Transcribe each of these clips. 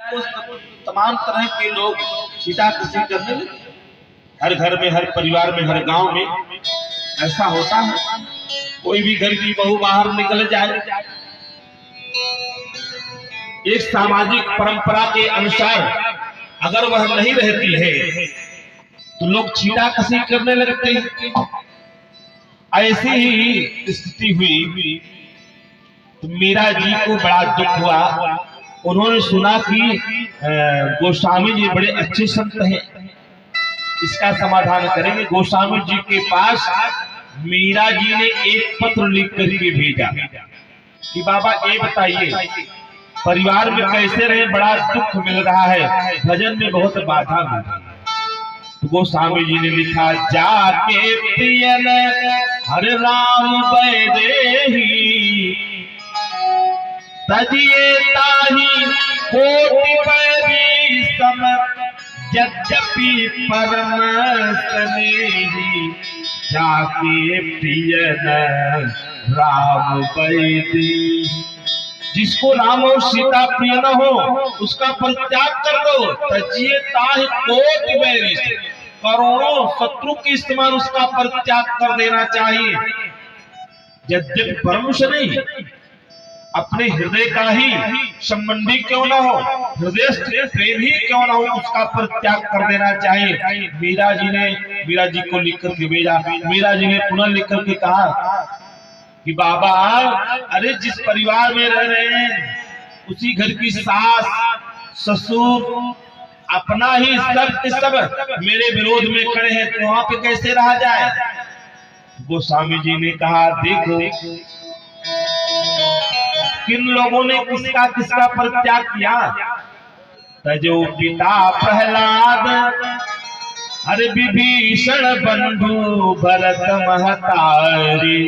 तो तमाम तरह के लोग सीता कृषि करने लगे। हर घर में, हर परिवार में, हर गांव में ऐसा होता है। कोई भी घर की बहू बाहर निकल जाए, एक सामाजिक परंपरा के अनुसार अगर वह नहीं रहती है तो लोग छीटा कसी करने लगते हैं। ऐसी ही स्थिति हुई तो मीरा जी को बड़ा दुख हुआ। उन्होंने सुना कि गोस्वामी जी बड़े अच्छे संत हैं, इसका समाधान करेंगे। गोस्वामी जी के पास मीरा जी ने एक पत्र लिख करके भेजा कि बाबा ये बताइए परिवार में कैसे रहे, बड़ा दुख मिल रहा है, भजन में बहुत बाधा मिल रही है। तो गोस्वामी जी ने लिखा, जाके प्रियन हर राम बैदेही तजिए ताही कोटि बैरी सम यद्यपि परम स्नेही जाके प्रियन राम बैदेही। जिसको राम और सीता प्रिय न हो उसका परित्याग कर दो। तजिए ताहि कोटि बैरी, करोड़ों शत्रु के इस्तेमाल उसका परित्याग कर देना चाहिए। यद्यपि परम से नहीं, अपने हृदय का ही संबंधी क्यों ना हो, हृदय से प्रेम ही क्यों ना हो, उसका परित्याग कर देना चाहिए। मीरा जी को लिख करके भेजा। मीरा जी ने पुनः लिख करके कहा कि बाबा, अरे जिस परिवार में रह रहे हैं उसी घर की सास ससुर अपना ही सब मेरे विरोध में खड़े हैं, तो वहां पे कैसे रहा जाए। गोस्वामी जी ने कहा, देखो किन लोगों ने किसका परित्याग किया। तजो पिता प्रहलाद, अरे विभीषण बंधु भरत महतारी,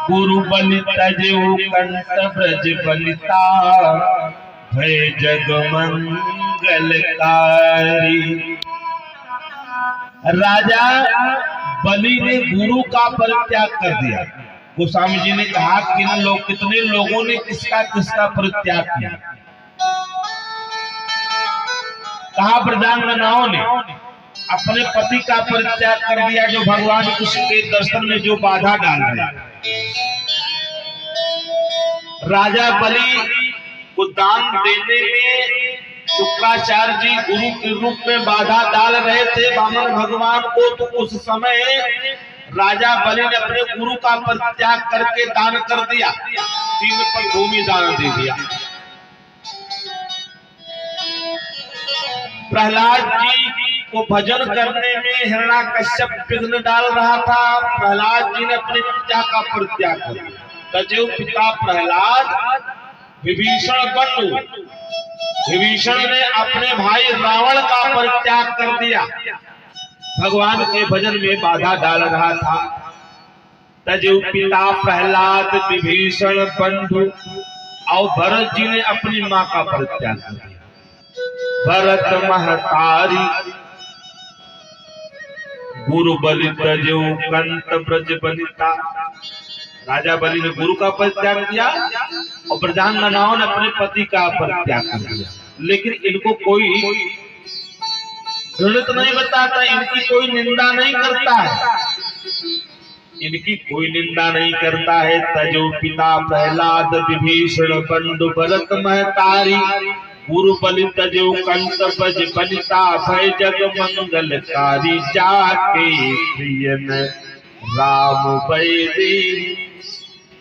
गुरु बलि तजो कंठ ब्रज बलिता, भय जग मंगलकारी। राजा बलि ने गुरु का परित्याग कर दिया। गोस्वामी जी ने कहा कितने लोगों ने किसका परित्याग किया। कहा ब्रजांगनाओं ने अपने पति का परित्याग कर दिया, जो भगवान कृष्ण के दर्शन में जो बाधा डाल रहे। राजा बलि को दान देने में शुक्राचार्य जी गुरु के रूप में बाधा डाल रहे थे वामन भगवान को। तो उस समय राजा बलि ने अपने गुरु का परित्याग करके दान कर दिया, 3 पग भूमि दान दे दिया। प्रहलाद जी को भजन करने में हिरण्याकश्यप विघ्न डाल रहा था। प्रहलाद जी ने अपने पिता का परित्याग कर दिया। तजो पिता प्रहलाद विभीषण बंधु, विभीषण ने अपने भाई रावण का परित्याग कर दिया, भगवान के भजन में बाधा डाल रहा था। तजो पिता प्रहलाद विभीषण बंधु, और भरत जी ने अपनी मां का परित्याग कर दिया। भरत महतारी, गुरु बलि तजो कंठ ब्रज बलिता। राजा बलि ने गुरु का परित्याग किया और ब्रजांगनाओं ने अपने पति का परित्याग कर दिया। लेकिन इनको कोई घृणित नहीं बताता, इनकी कोई निंदा नहीं करता है, इनकी कोई निंदा नहीं करता है। तजो पिता प्रहलाद विभीषण बंधु भरत महतारी, गुरु बलि तजो कंठ ब्रज बलिता, भय जग मंगलकारी। जाके प्रियन राम बैदेही।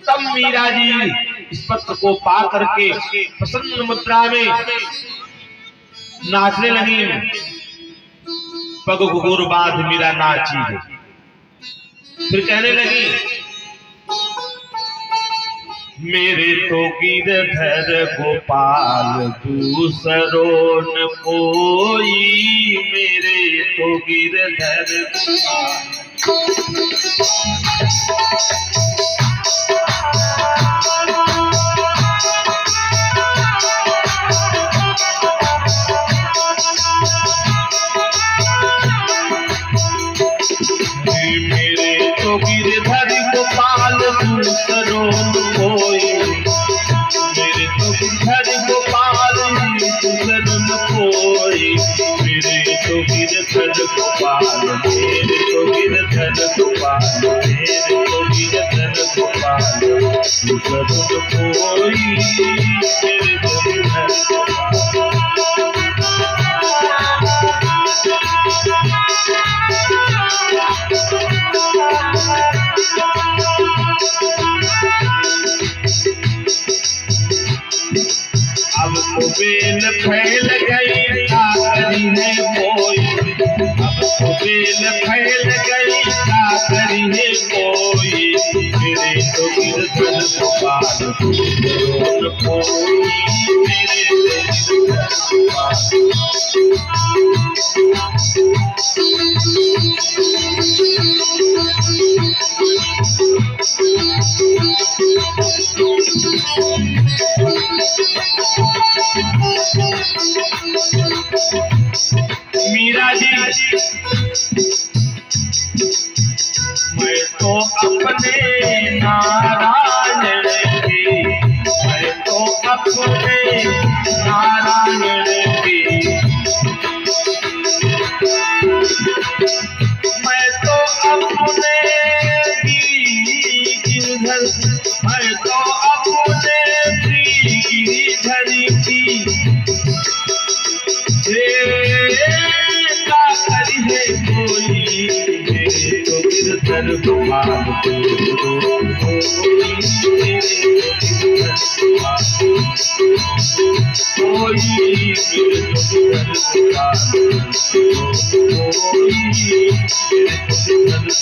तब मीरा जी इस पत्र को पा करके प्रसन्न मुद्रा में नाचने लगी। पग घुघुर बांध मीरा नाची है। फिर कहने लगी, मेरे तो गिरधर गोपाल दूसरो न कोई, मेरे तो गिरधर गिरधर गोपाल दूसरो कोई, मेरे तो गिरधर गोपाल दूसरो गिरधर गोपाल मेरे तो गिरधर गोपाल मेरे तो गिरधर गोपाल दूसर कोई मेरे तो गिरधर अब तो बेल फैल गई काकरी है कोई अब तो बेल फैल गई काकरी है कोई मेरे तो गिरधर गोपाल दूसर कोई मेरे तो गिरधर गोपाल मीरा जी मैं तो अपने नारायण की मैं तो अपने नारायण की मैं तो अपने गिरधर मैं तो अपने गिरधर की काकरी है कोई मेरे तो गिरधर गोपाल कोई मेरे तो गिरधर कोई मेरे तो गिरधर गोपाल कोई मेरे तो गिरधर गोपाल मेरे तो गिरधर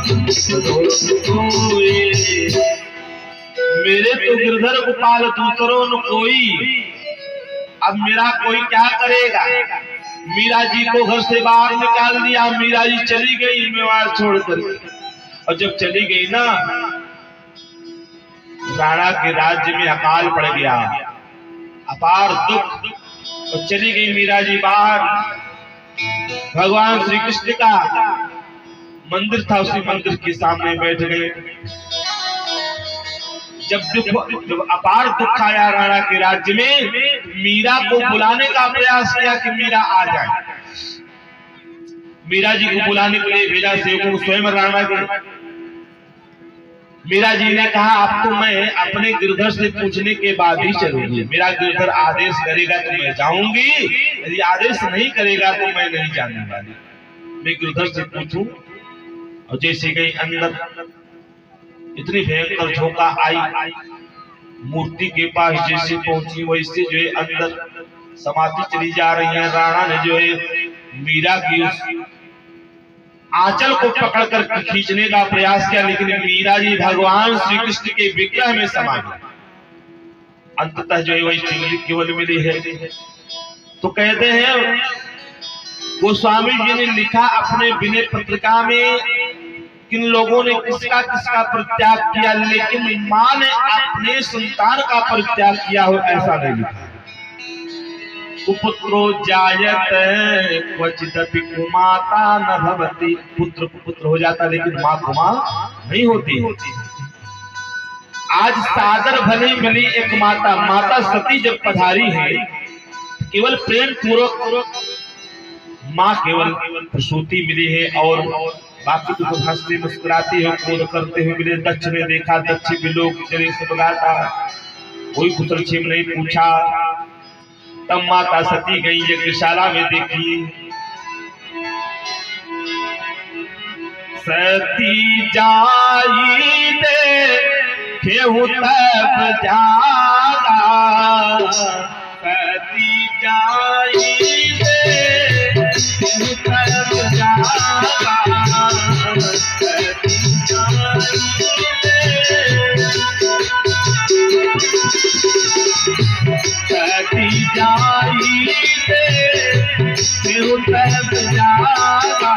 गोपाल मेरे तो गिरधर गोपाल दूसरों न कोई। अब मेरा कोई क्या करेगा। मीरा जी को घर से बाहर निकाल दिया। मीरा जी चली गई मेवाड़ छोड़कर। और जब चली गई ना राणा के राज्य में अकाल पड़ गया, अपार दुख। और चली गई मीरा जी बाहर। भगवान श्री कृष्ण का मंदिर था, उसी मंदिर के सामने बैठ गए। जब अपार दुख आया राणा के राज्य में, मीरा को बुलाने का प्रयास किया कि मीरा आ जाए। मीरा जी को बुलाने के लिए भेजा सेवकों स्वयं राणा के। मीरा जी ने कहा अब तो मैं अपने गिरधर से पूछने के बाद ही चलूंगी। मेरा गिरधर आदेश करेगा तो मैं जाऊंगी, यदि आदेश नहीं करेगा तो मैं नहीं जाने वाली। मैं गिरधर से पूछूं। और जैसे गई अंदर, इतनी भयंकर झोंका आई, मूर्ति के पास जैसे पहुंची वैसे जो है अंदर समाधि चली जा रही है। राणा ने जो है मीरा की उस आंचल को पकड़कर खींचने का प्रयास किया, लेकिन मीरा जी भगवान श्री कृष्ण के विग्रह में समा गई। अंततः जो है वही चिंगली केवल मिली है। तो कहते हैं गोस्वामी जी ने लिखा अपने विनय पत्रिका में, किन लोगों ने किसका किसका परित्याग किया, लेकिन मां ने अपने संतान का परित्याग किया हो ऐसा नहीं लिखा। कुपुत्रो जायत क्वचिदपि कुमाता न भवति। पुत्र को पुत्र हो जाता लेकिन मां को मां नहीं होती। आज सादर भली मिली एक माता, माता सती जब पधारी है, केवल प्रेम पूर्वक मां केवल प्रसूति मिली है। और बाकी तो हंसती मुस्कुराती है, क्रोध करते हुए मिले। दक्ष ने देखा, दक्ष भी लोग चले से बगाता, कोई कुशल क्षेम नहीं पूछा। तब माता सती गई यज्ञशाला में, देखी सती जाई देखेहु तब जागा। सती जाई देखेहु तब जागा। सती जाई देखेहु तब जागा।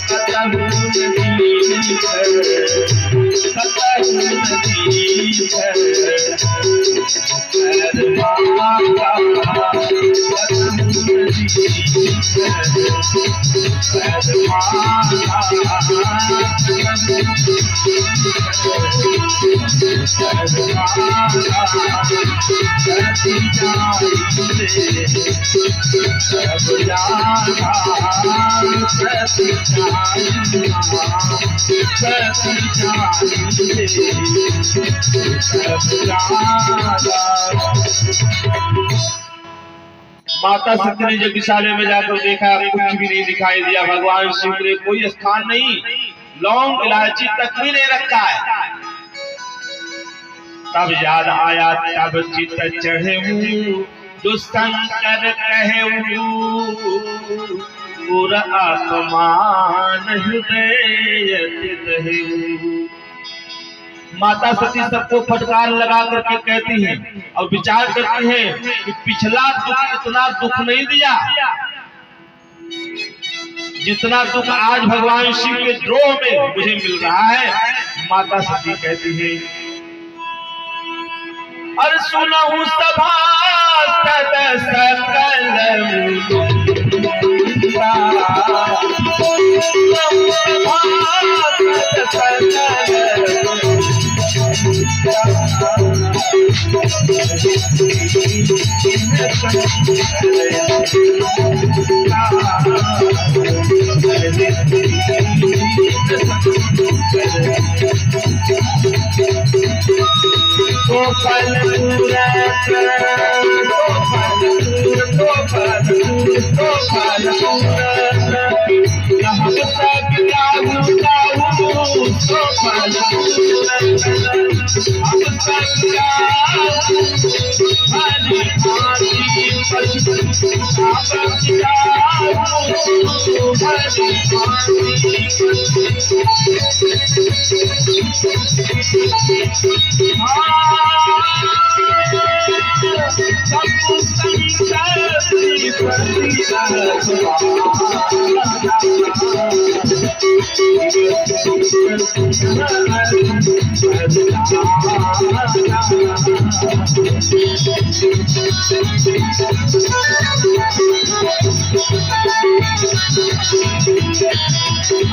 कतहु नदी माता सती ने यज्ञशाला में जाकर देखा, कुछ भी नहीं दिखाई दिया। भगवान शिव ने कोई स्थान नहीं, लौंग इलायची तक भी नहीं रखा है। तब याद आया, तब चित चढ़े जो शंकर कहे पूरा आत्मान हृदय। माता सती सबको फटकार लगा करके कहती हैं और विचार करती हैं कि पिछला दुख इतना दुख नहीं दिया जितना दुख आज भगवान शिव के द्रोह में मुझे मिल रहा है। माता सती कहती है, और सुनहु सभा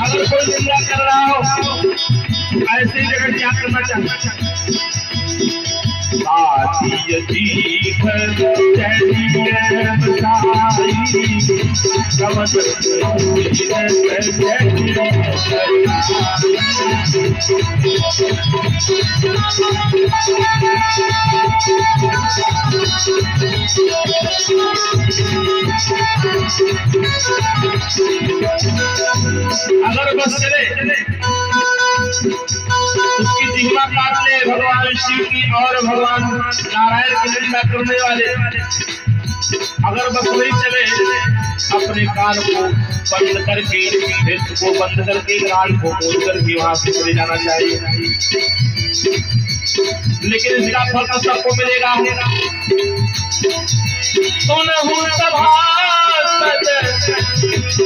अगर कोई दुनिया कर रहा हो ऐसी जगह क्या करना चाहिए? अगर बस चले उसकी जिह्वा काट ले भगवान शिव की और भगवान नारायण की निंदा करने वाले। अगर बस नहीं चले अपने कान को बंद करके, नेत्र को बंद करके, कान को खोल करके वहां से चले जाना चाहिए। लेकिन इसका फल तो सबको मिलेगा। सुनहु सभासद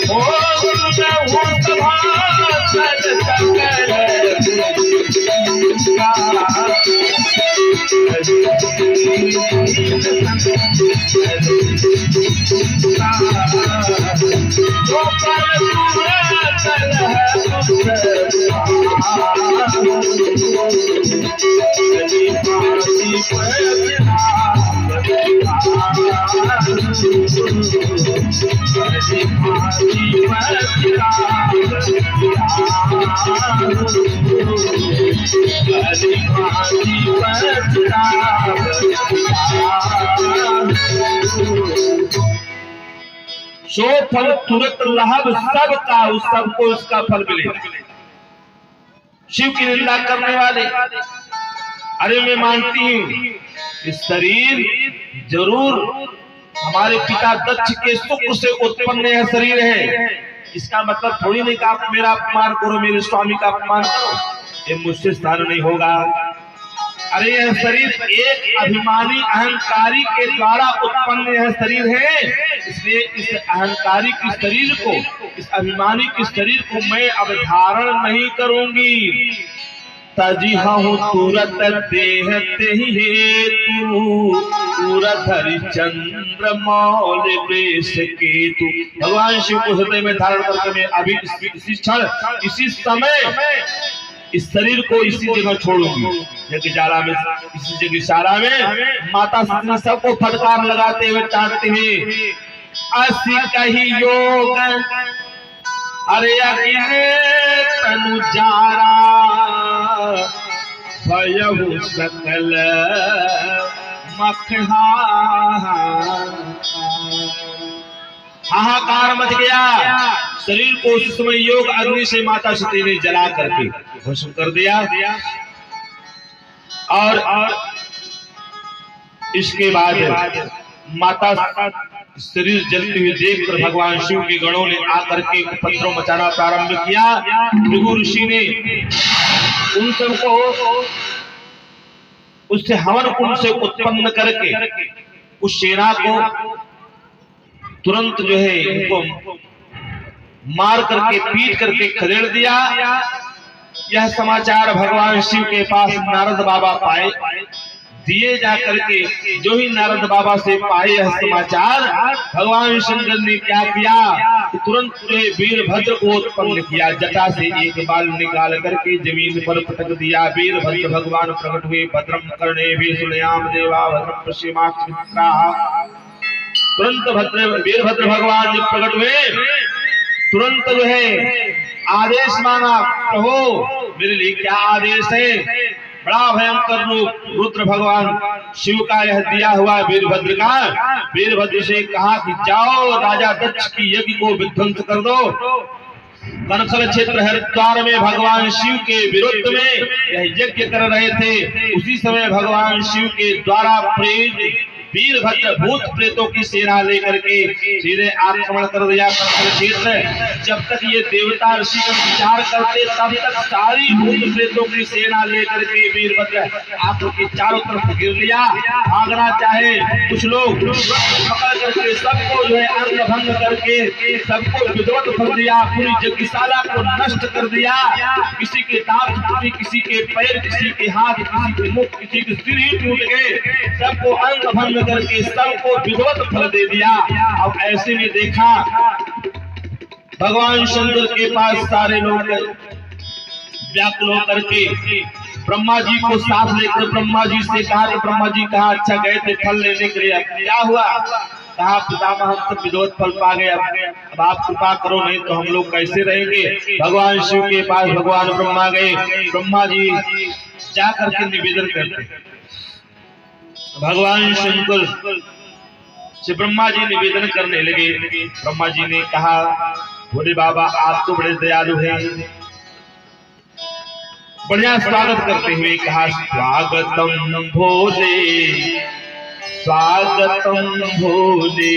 ओ सुनहु सभासद सकल सो फल तुरंत लाभ सबका, उस सबको उसका फल मिलेगा। शिव की निंदा करने वाले, अरे मैं मानती हूँ इस शरीर जरूर हमारे पिता दक्ष के शुक्र से उत्पन्न यह शरीर है। इसका मतलब थोड़ी नहीं कि आप मेरा अपमान करो, मेरे स्वामी का अपमान करो, ये मुझसे सहन नहीं होगा। अरे यह शरीर एक अभिमानी अहंकारी के द्वारा उत्पन्न यह शरीर है, इसलिए इस अहंकारी की शरीर को, इस अभिमानी की शरीर को मैं अब धारण नहीं करूंगी। तजिहा हूँ तुरत देह तेहि हेतु मयूरधर चंद्र मौल वृष केतु। भगवान शिव को हृदय में धारण करके मैं अभी इसी क्षण इसी समय इस शरीर को इसी जगह छोड़ूंगी। यज्ञशाला में इसी यज्ञशाला में माता सबको फटकार लगाते हुए डांटते हुए असी कही योग अरे अगिने तनु जारा भयहु सकल हाहाकार मच गया। शरीर को उस समय योग अग्नि से माता सती ने जला करके भस्म कर दिया। और इसके बाद माता शरीर जलती हुई देखकर भगवान शिव के गणों ने आकर के उपद्रव मचाना प्रारंभ किया। भृगु ऋषि ने उन सबको उससे हवन कुंड से उत्पन्न करके उस सेना को तुरंत जो है इनको मार करके पीट करके खदेड़ दिया। यह समाचार भगवान शिव के पास नारद बाबा पाए दिए जा करके जो ही नारद बाबा से पाए यह समाचार भगवान शंकर ने क्या किया कि तुरंत वीरभद्र को उत्पन्न किया। जटा से एक बाल निकाल करके जमीन पर पटक दिया। वीरभद्र भगवान प्रकट हुए। भद्रम कर्णे वीरयाम देवा भद्रम पश्चिमाक्षित्रा। तुरंत वीरभद्र भगवान जब प्रकट हुए तुरंत जो है आदेश मांगा, प्रभु मेरे लिए क्या आदेश है। बड़ा भयंकर रूप रुद्र भगवान शिव का यह दिया हुआ वीरभद्र का। वीरभद्र से कहा कि जाओ राजा दक्ष की यज्ञ को विध्वंस कर दो। कनखल क्षेत्र हरिद्वार में भगवान शिव के विरुद्ध में यह यज्ञ कर रहे थे। उसी समय भगवान शिव के द्वारा प्रेरित वीरभद्र भूत प्रेतों की सेना लेकर के सीधे आक्रमण कर दिया कनखल क्षेत्र। जब तक ये देवता ऋषिगण विचार करते तब तक सारी भूत प्रेतों की सेना लेकर के वीरभद्र आंखों के चारों तरफ गिर लिया। भागना चाहे कुछ लोग पकड़ करके सबको जो है अंग भंग करके सबको विध्वंस कर दिया। पूरी यज्ञशाला को नष्ट कर दिया। किसी के दांत टूटे, किसी के पैर, किसी के हाथ, किसी के मुख, किसी के सिर ही टूट गए। सबको अंग भंग करके सबको विध्वंस फल दे दिया। अब ऐसे में देखा भगवान शंकर के पास सारे लोग व्याकुल होकर के ब्रह्मा जी को साथ लेकर ब्रह्मा जी से कहा कि ब्रह्मा जी कहा अच्छा गए थे फल लेने के लिए, अब क्या हुआ। कहा पितामह हम तो विरोध फल पा गए, अब आप कृपा करो नहीं तो हम लोग कैसे रहेंगे। भगवान शिव के पास भगवान ब्रह्मा गए। ब्रह्मा जी जाकर के निवेदन करते भगवान शंकर से ब्रह्मा जी निवेदन करने लगे। ब्रह्मा जी ने कहा भोले बाबा आप तो बड़े दयालु हैं। बढ़िया स्वागत करते हुए कहा स्वागतम भोले स्वागतम भोले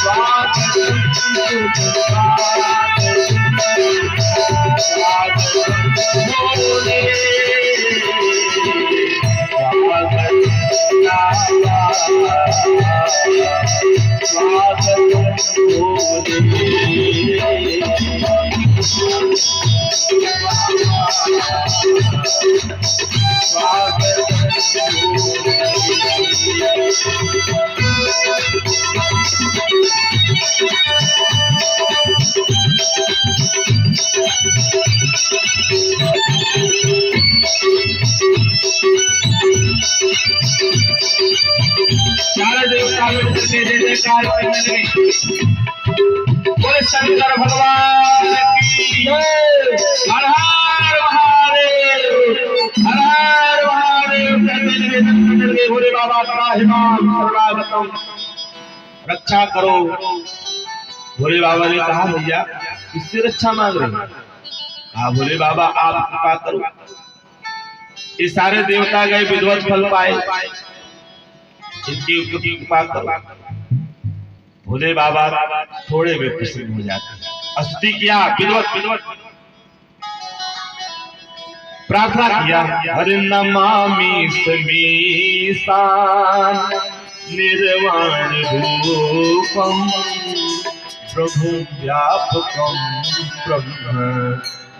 स्वागतम बोले शंकर भगवान की जय। हर हर महादेव, हर हर महादेव। भोले बाबा शरणागतम रक्षा करो। भोले बाबा ने कहा भैया किससे रक्षा मांग रहे हो। कहा भोले बाबा आप कृपा करो। ये सारे देवता गए विध्वंस फल पाए। इनकी कृपा करो। भोले बाबा थोड़े में प्रसन्न हो जाते। स्तुति किया, विद्वत प्रार्थना किया, हरि नमामि समीसान निर्वाण रूपम प्रभु व्यापकम ब्रह्म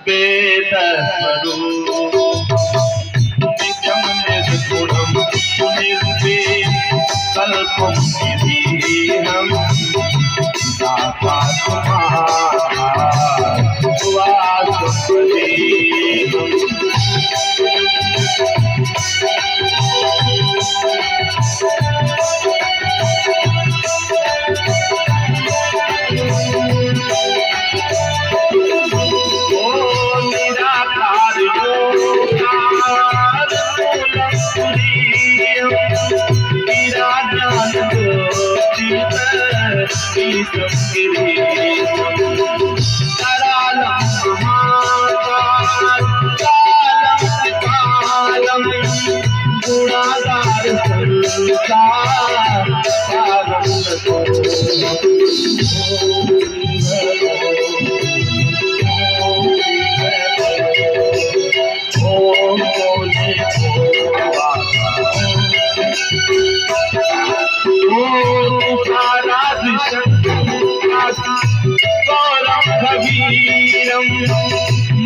वेद स्वरूप नित्यम निर्गुणम निर्विकल्पम निधीरम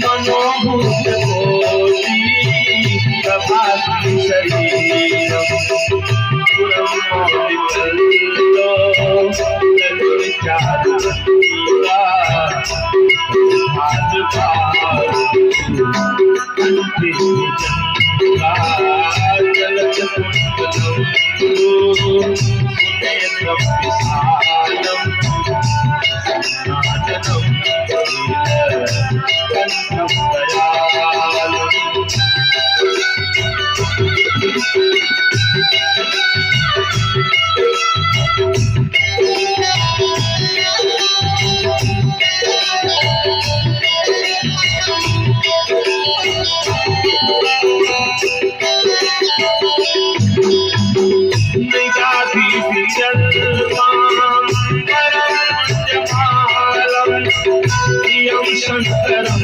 मनोभूत कोटि प्रभाति शरीरम शंकरम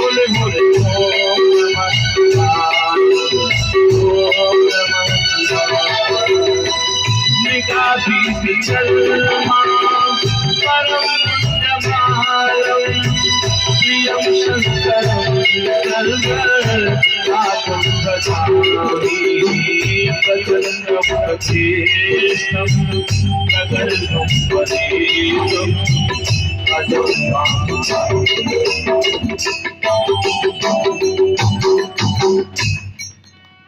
बोले बोले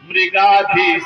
मृगाधीश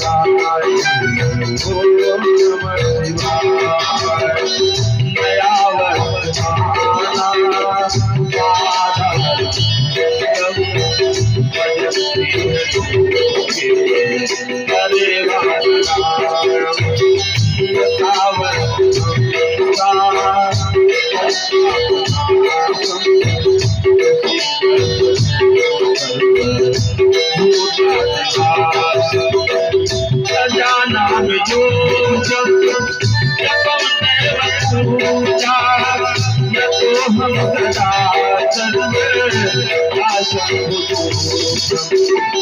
शिवाय, ओम नमः शिवाय। नया वर्ष आना, माधव हरे नाम योग हम सदा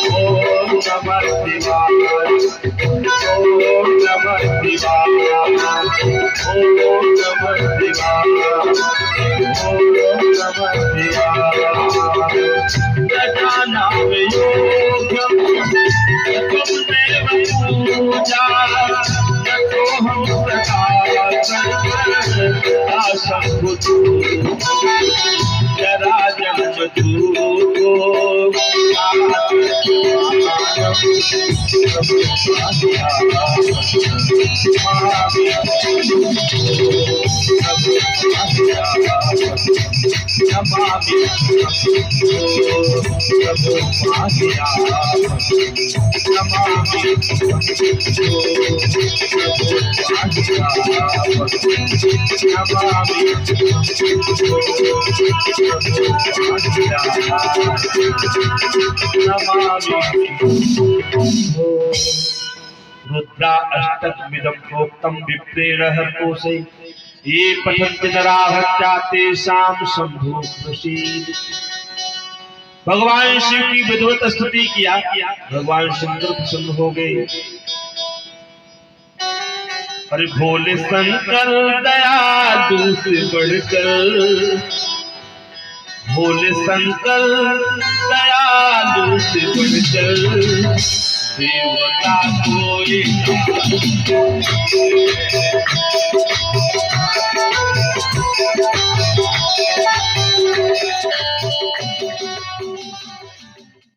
ओम नमः शिवाय, ओम नमः शिवाय, ओम नमः शिवाय, ओम नमः शिवाय। नाम योग्यम पूजा हम जरा रुद्रा अष्टकमिदं प्रोक्तं विप्रेण हर्षोषे ये पठन्ति नराः तेषां शंभु प्रसीद। भगवान शिव की विधिवत स्तुति किया, भगवान शंकर प्रसन्न हो गए। अरे भोले शंकर दयालु से बढ़कर, भोले शंकर दयालु से बढ़कर देवता कोई नहीं।